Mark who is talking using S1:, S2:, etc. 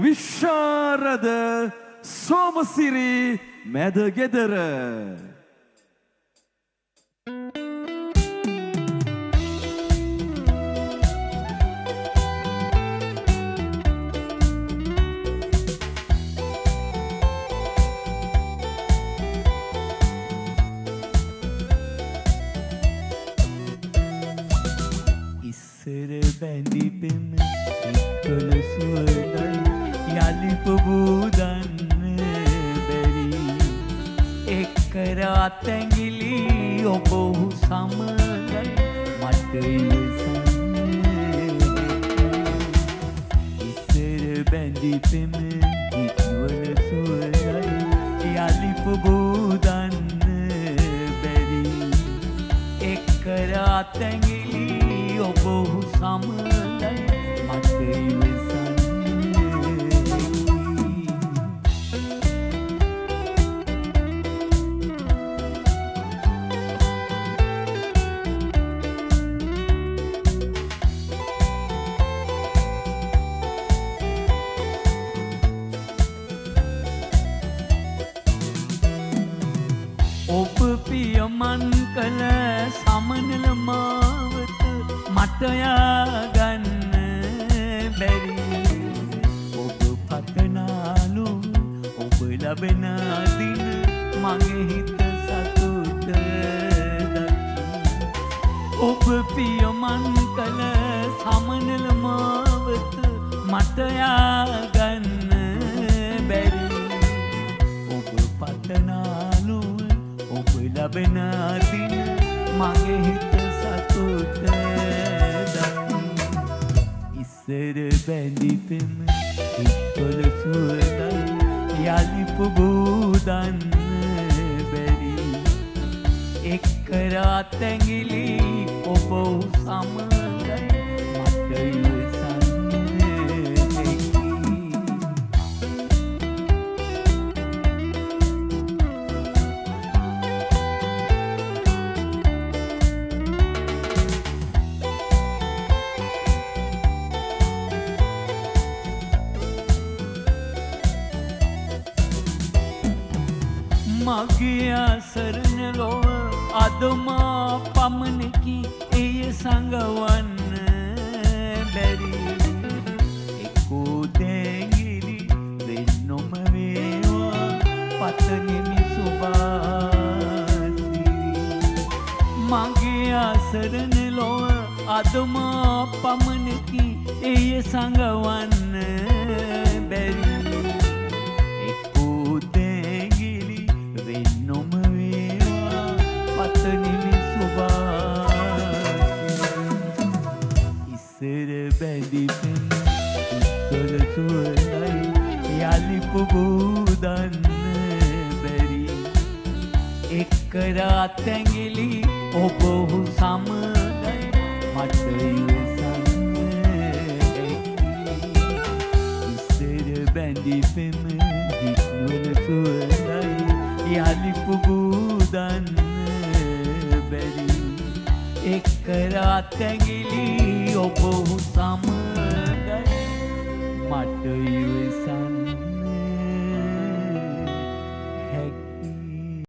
S1: විශාරද සෝමසිරි මැදගෙදර
S2: ඉස්සර බැඳි පෙම ඉක්කොල සුවදයි යලි පුබුදන්න බැරි එක්කර අතැඟිලි ඔබ ඔහු සමගයි මට ඉවසන්න ඉස්සර බැඳි පෙම ඉක්කොල සුවදයි යලි පුබුදන්න බැරි එක්කර අතැඟිලි ඔබ ඔහු සමගයි මට ඉවසන්න ඔබ පියමන් කළ සමනල මාවත මට යගන්න බැරි ඔබ පතනාලු ඔබ ලබන දින මගේ හිත සතුට දකි ඔබ පියමන් කළ සමනල මාවත මට යගන්න බැරි ඔබ පතනාලු ඔබ ලබන දින මගේ හිත සතුට ඉස්සර බැඳි පෙම ඉක්කොල සුවදයි යලි පුබුදන්න බැරි එක්කර අතැඟිලි ඔබ ඔහු සමගයි මට ඉවසන්න මගේ අසරණ ලොව අදමා පමණකි එය සඟවන්න බැරි එක්කෝ දැඟිලි වෙන්නොම වේවා පතනෙමි සුභාසිරි මගේ අසරණ ලොව අදමා පමණකි එය සඟවන්න බැරි ඉස්සර බැඳි පෙම ඉක්කොල සුවදයි යලි පුබුදන්න බැරි එක්කර අතැඟිලි ඔබ ඔහු සමගයි මට ඉවසන්න ඉස්සර බැඳි පෙම ඉක්කොල සුවදයි යලි පුබුදන්න බැරි එක්කර අතැඟිලි ඔබ ඔහු සමගයි මට ඉවසන්න